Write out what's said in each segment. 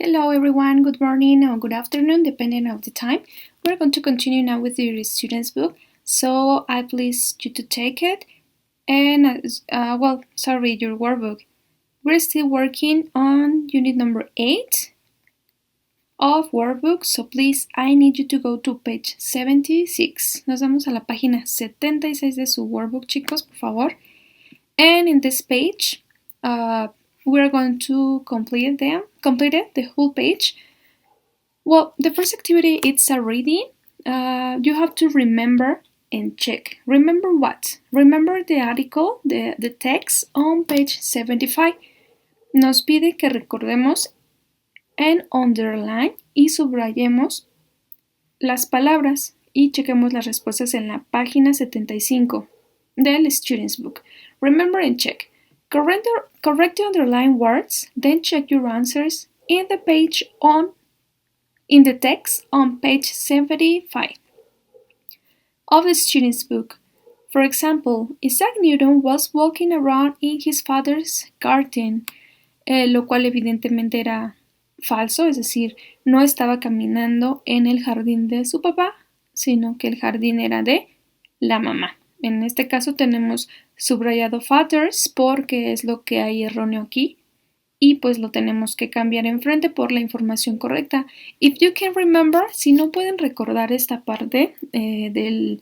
Hello everyone, good morning or good afternoon, depending on the time. We're going to continue now with your student's book, so I please you to take it. And your workbook. We're still working on unit number 8 of workbook, so please I need you to go to page 76. Nos vamos a la página 76 de su workbook, chicos, por favor. And in this page, we're going to complete it, the whole page. Well, the first activity is a reading. You have to remember and check. Remember what? Remember the article, the text on page 75. Nos pide que recordemos en underline y subrayemos las palabras y chequemos las respuestas en la página 75 del Student's Book. Remember and check. Correct the underlined words, then check your answers in the text on page 75 of the Student's Book. For example, Isaac Newton was walking around in his father's garden, lo cual evidentemente era falso, es decir, no estaba caminando en el jardín de su papá, sino que el jardín era de la mamá. En este caso tenemos subrayado fathers porque es lo que hay erróneo aquí y pues lo tenemos que cambiar enfrente por la información correcta. If you can remember, si no pueden recordar esta parte de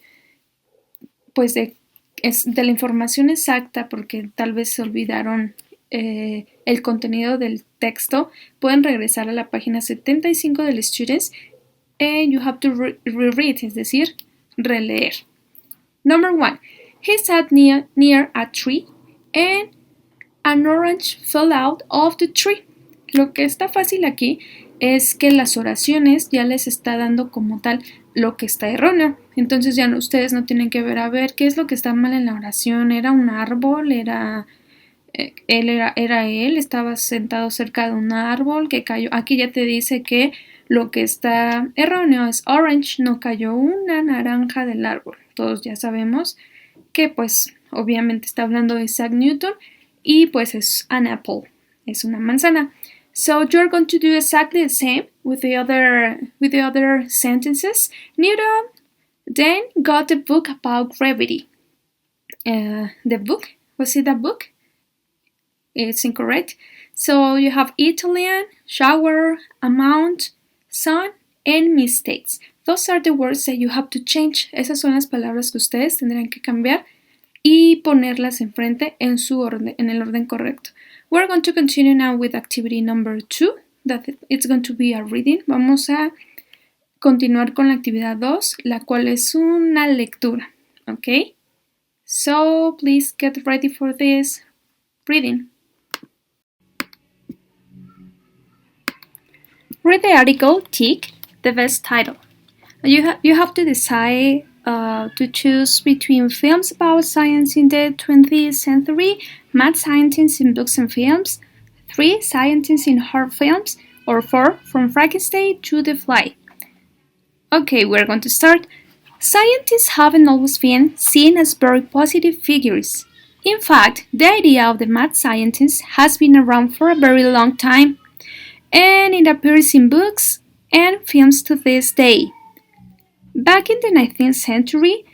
la información exacta porque tal vez se olvidaron el contenido del texto, pueden regresar a la página 75 del Students and you have to reread, es decir, releer. Number 1. He sat near a tree and an orange fell out of the tree. Lo que está fácil aquí es que las oraciones ya les está dando como tal lo que está erróneo. Entonces ya ustedes no tienen que ver a ver qué es lo que está mal en la oración. ¿Era un árbol? ¿Era él? ¿Estaba sentado cerca de un árbol que cayó? Aquí ya te dice que lo que está erróneo es orange, no cayó una naranja del árbol. Todos ya sabemos que pues obviamente está hablando de Isaac Newton y pues es an apple, es una manzana. So you're going to do exactly the same with the other sentences. Newton then got a book about gravity. The book, was it a book? It's incorrect. So you have Italian, shower, amount, sun, and mistakes. Those are the words that you have to change. Esas son las palabras que ustedes tendrán que cambiar y ponerlas enfrente en su orden, en el orden correcto. We're going to continue now with activity number 2. That it's going to be a reading. Vamos a continuar con la actividad 2, la cual es una lectura. Okay? So please get ready for this reading. Read the article, tick the best title. You have to decide to choose between films about science in the 20th century, mad scientists in books and films, 3 scientists in horror films, or 4 from Frankenstein to The Fly. Okay, we're going to start. Scientists haven't always been seen as very positive figures. In fact, the idea of the mad scientist has been around for a very long time, and it appears in books and films to this day. Back in the 19th century,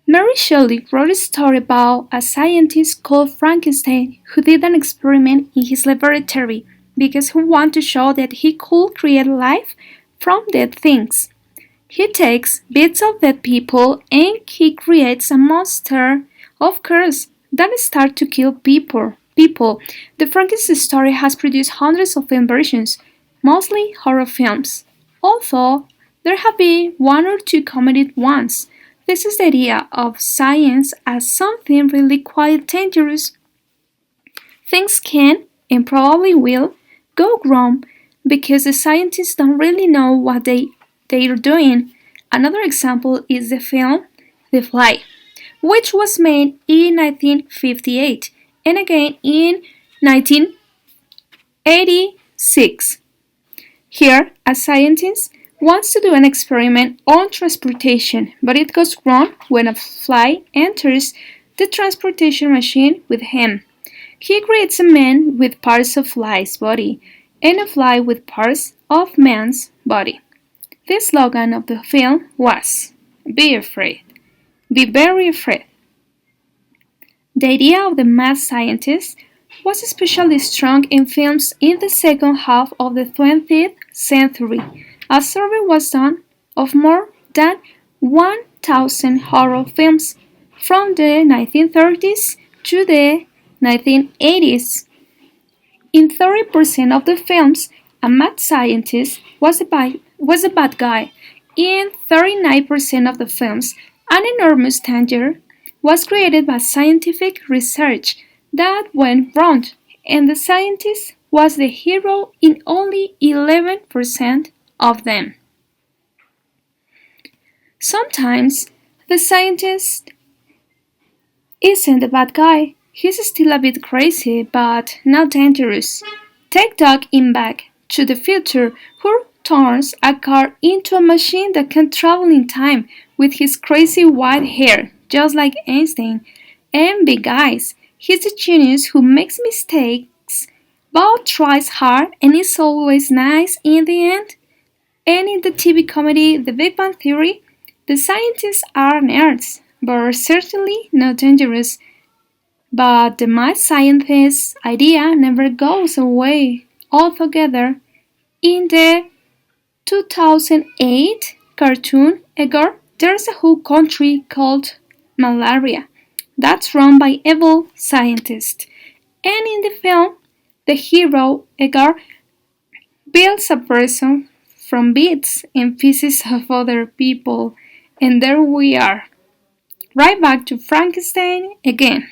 Mary Shelley wrote a story about a scientist called Frankenstein who did an experiment in his laboratory because he wanted to show that he could create life from dead things. He takes bits of dead people and he creates a monster, of course, that starts to kill people. The Frankenstein story has produced hundreds of film versions, mostly horror films, although there have been 1 or 2 comedic ones. This is the idea of science as something really quite dangerous. Things can, and probably will, go wrong because the scientists don't really know what they're doing. Another example is the film The Fly, which was made in 1958 and again in 1986. Here, a scientist wants to do an experiment on transportation, but it goes wrong when a fly enters the transportation machine with him. He creates a man with parts of fly's body and a fly with parts of man's body. The slogan of the film was, "Be afraid, be very afraid." The idea of the mad scientist was especially strong in films in the second half of the 20th century. A survey was done of more than 1,000 horror films from the 1930s to the 1980s. In 30% of the films, a mad scientist was a bad guy. In 39% of the films, an enormous danger was created by scientific research that went wrong, and the scientist was the hero in only 11% of them. Sometimes the scientist isn't a bad guy. He's still a bit crazy, but not dangerous. Take Doc in Back to the Future, who turns a car into a machine that can travel in time with his crazy white hair, just like Einstein. And Big Eyes, he's a genius who makes mistakes, but tries hard and is always nice in the end. And in the TV comedy The Big Bang Theory, the scientists are nerds, but certainly not dangerous. But the mad scientist idea never goes away altogether. In the 2008 cartoon Egor, there's a whole country called Malaria that's run by evil scientists. And in the film, the hero Egor builds a person from bits and pieces of other people. And there we are, right back to Frankenstein again.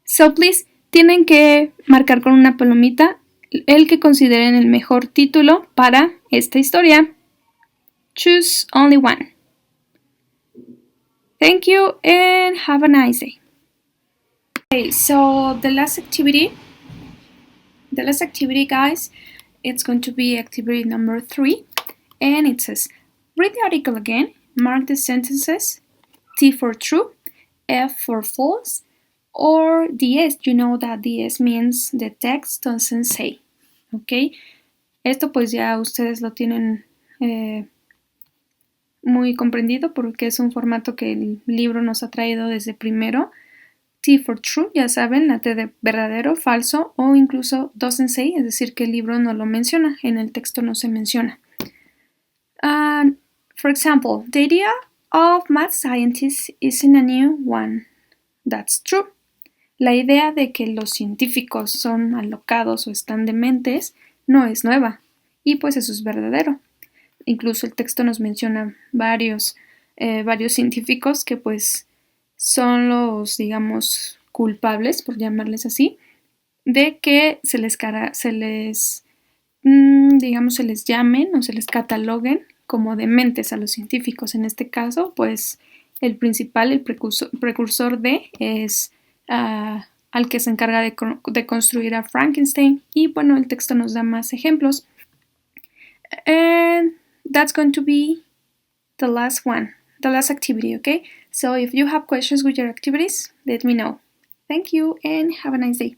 So please, tienen que marcar con una palomita el que consideren el mejor título para esta historia. Choose only one. Thank you and have a nice day. Okay, so the last activity, guys, it's going to be activity number 3, and it says, read the article again, mark the sentences, T for true, F for false, or DS. You know that DS means the text doesn't say. Ok, esto pues ya ustedes lo tienen muy comprendido porque es un formato que el libro nos ha traído desde primero. T for true, ya saben, la T de verdadero, falso o incluso doesn't say, es decir, que el libro no lo menciona, en el texto no se menciona. For example, the idea of mad scientists isn't a new one. That's true. La idea de que los científicos son alocados o están dementes no es nueva, y pues eso es verdadero. Incluso el texto nos menciona varios científicos que pues son los, digamos, culpables, por llamarles así, de que se les llamen o se les cataloguen como dementes a los científicos. En este caso, pues el precursor de es al que se encarga de construir a Frankenstein, y bueno, el texto nos da más ejemplos. And that's going to be the last activity, okay? So if you have questions with your activities, let me know. Thank you and have a nice day.